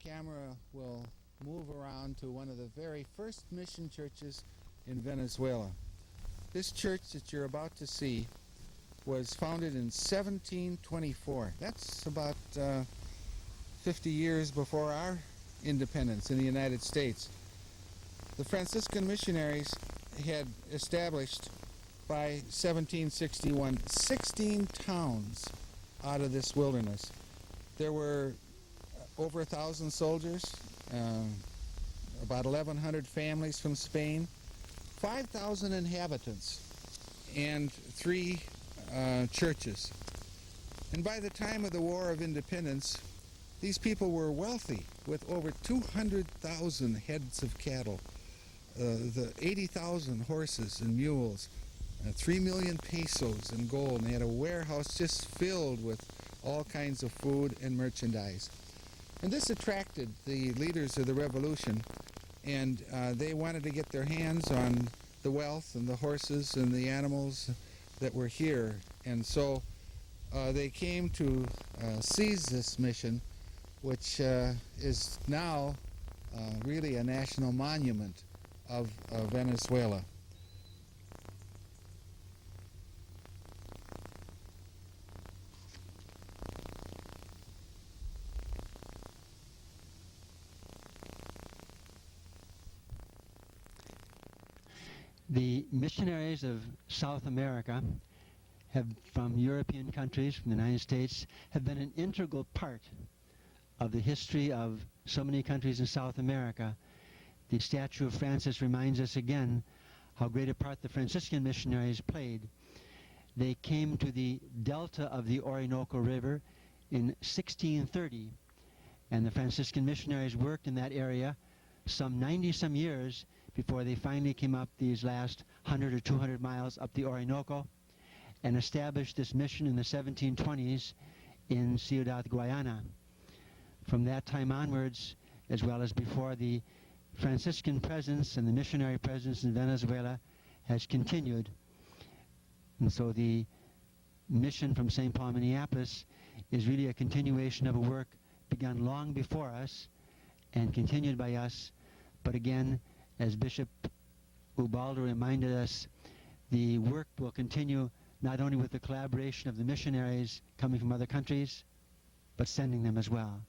camera will move around to one of the very first mission churches in Venezuela. This church that you're about to see was founded in 1724. That's about 50 years before our independence in the United States. The Franciscan missionaries had established by 1761 16 towns out of this wilderness. There were over 1,000 soldiers, about 1,100 families from Spain, 5,000 inhabitants, and 3 churches. And by the time of the War of Independence, these people were wealthy with over 200,000 heads of cattle, the 80,000 horses and mules, 3 million pesos in gold, and they had a warehouse just filled with all kinds of food and merchandise. And this attracted the leaders of the revolution, and they wanted to get their hands on the wealth and the horses and the animals that were here. And so they came to seize this mission, which is now really a national monument of Venezuela. The missionaries of South America from European countries, from the United States, have been an integral part of the history of so many countries in South America. The statue of Francis reminds us again how great a part the Franciscan missionaries played. They came to the delta of the Orinoco River in 1630, and the Franciscan missionaries worked in that area some 90-some years before they finally came up these last 100 or 200 miles up the Orinoco and established this mission in the 1720s in Ciudad Guayana. From that time onwards, as well as before, the Franciscan presence and the missionary presence in Venezuela has continued. And so the mission from St. Paul, Minneapolis is really a continuation of a work begun long before us and continued by us. But again, as Bishop Ubaldo reminded us, the work will continue not only with the collaboration of the missionaries coming from other countries, but sending them as well.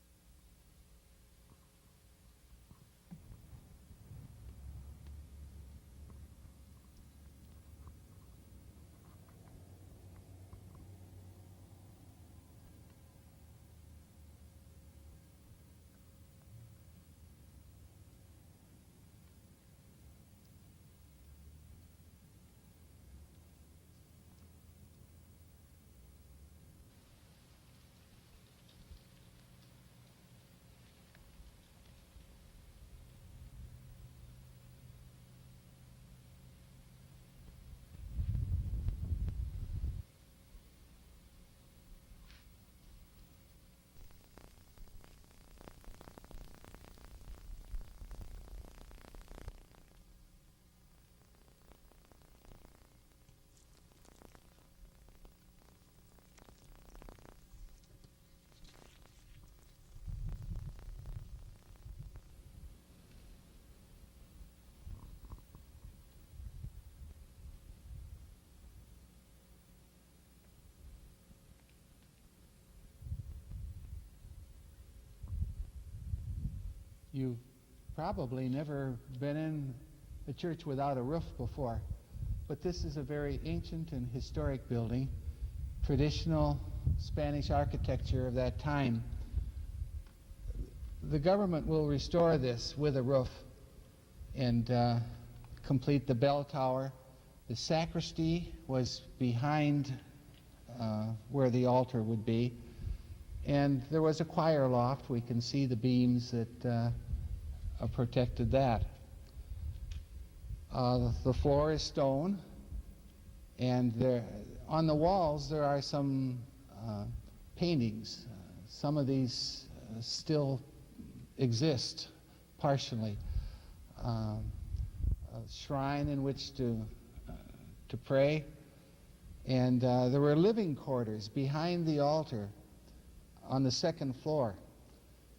You've probably never been in a church without a roof before, but this is a very ancient and historic building, traditional Spanish architecture of that time. The government will restore this with a roof and complete the bell tower. The sacristy was behind where the altar would be. And there was a choir loft. We can see the beams that protected that. The floor is stone, and on the walls there are some paintings. Some of these still exist partially. A shrine in which to pray, and there were living quarters behind the altar on the second floor.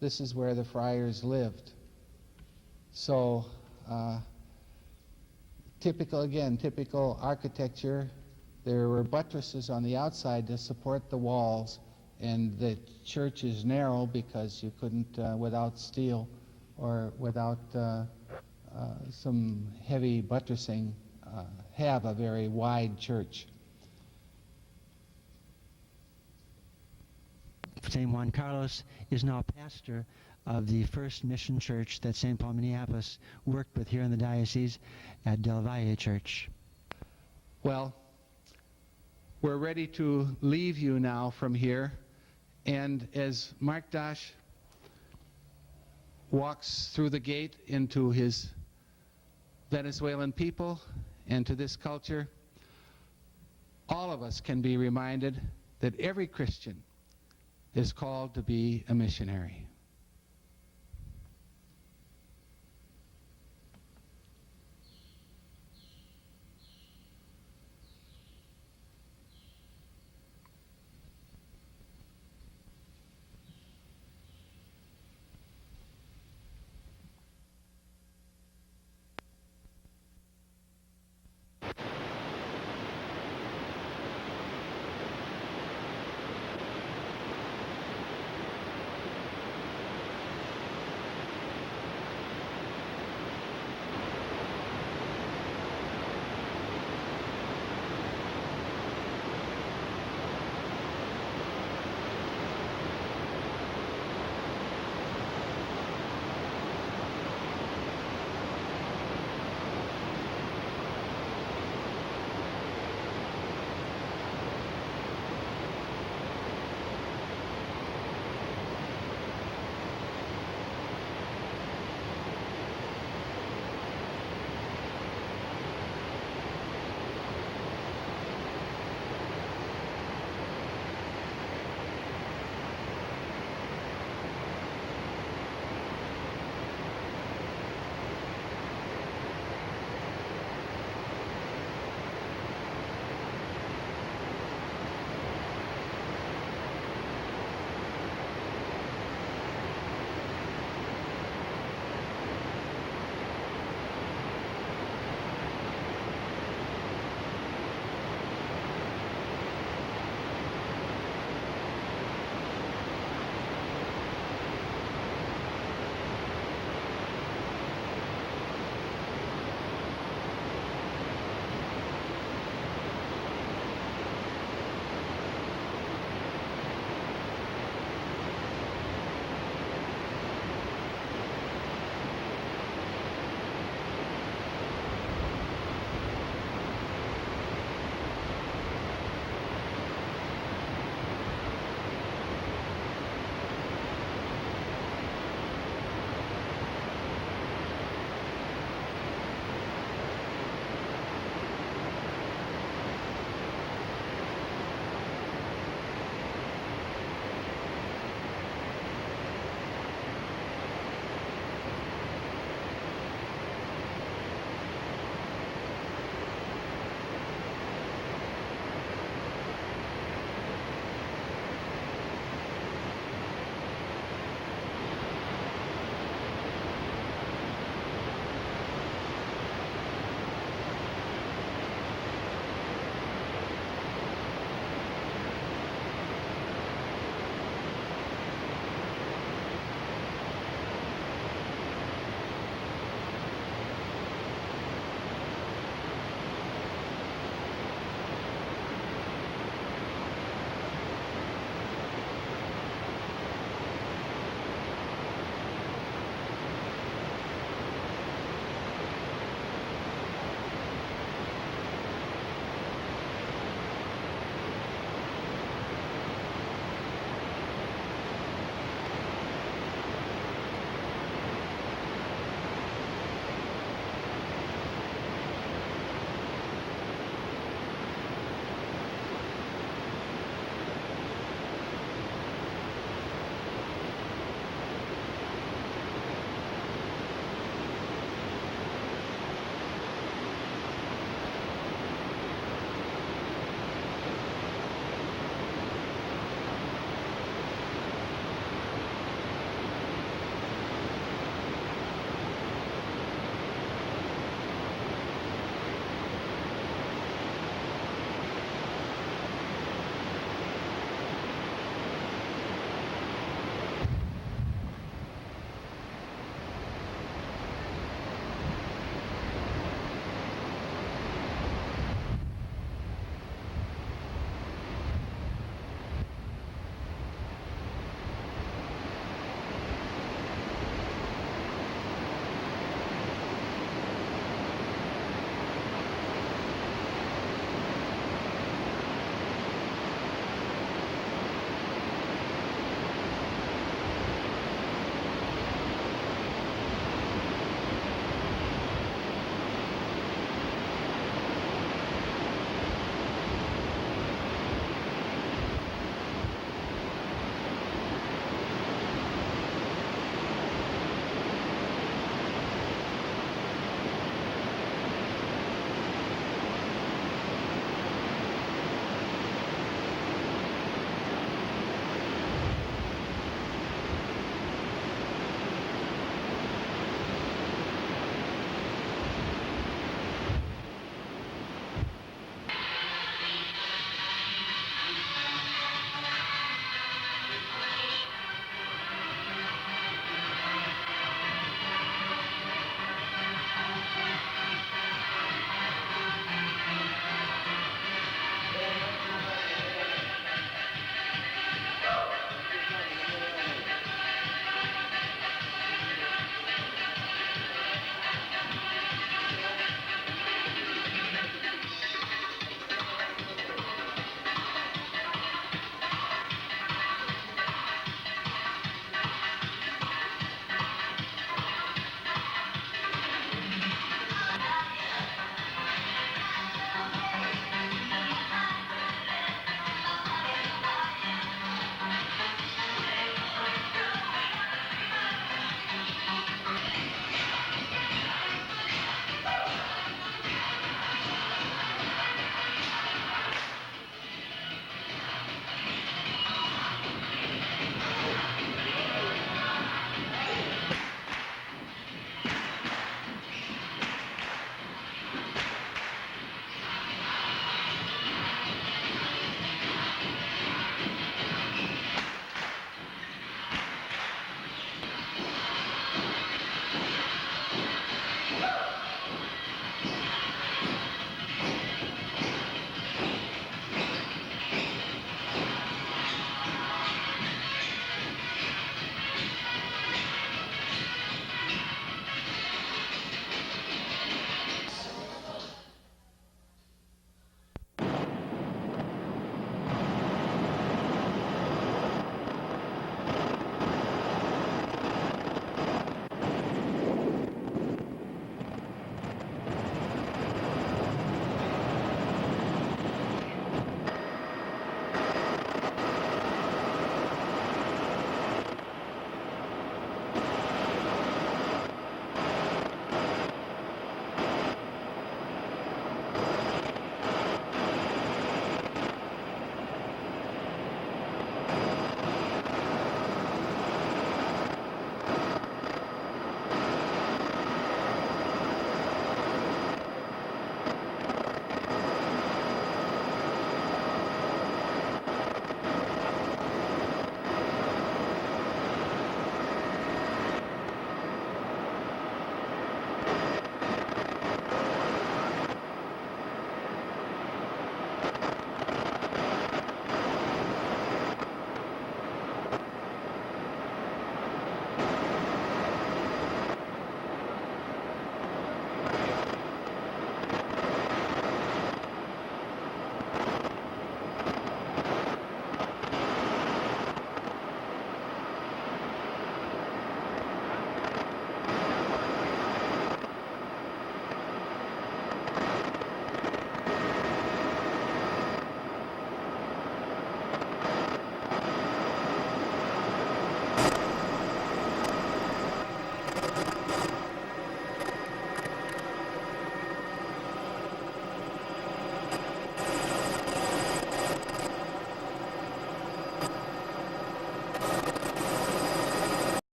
this is where the friars lived. So typical architecture. There were buttresses on the outside to support the walls, and the church is narrow because you couldn't, without steel or without some heavy buttressing, have a very wide church. St. Juan Carlos is now pastor of the first mission church that St. Paul Minneapolis worked with here in the diocese at Del Valle Church. Well, we're ready to leave you now from here, and as Mark Dash walks through the gate into his Venezuelan people and to this culture, all of us can be reminded that every Christian is called to be a missionary.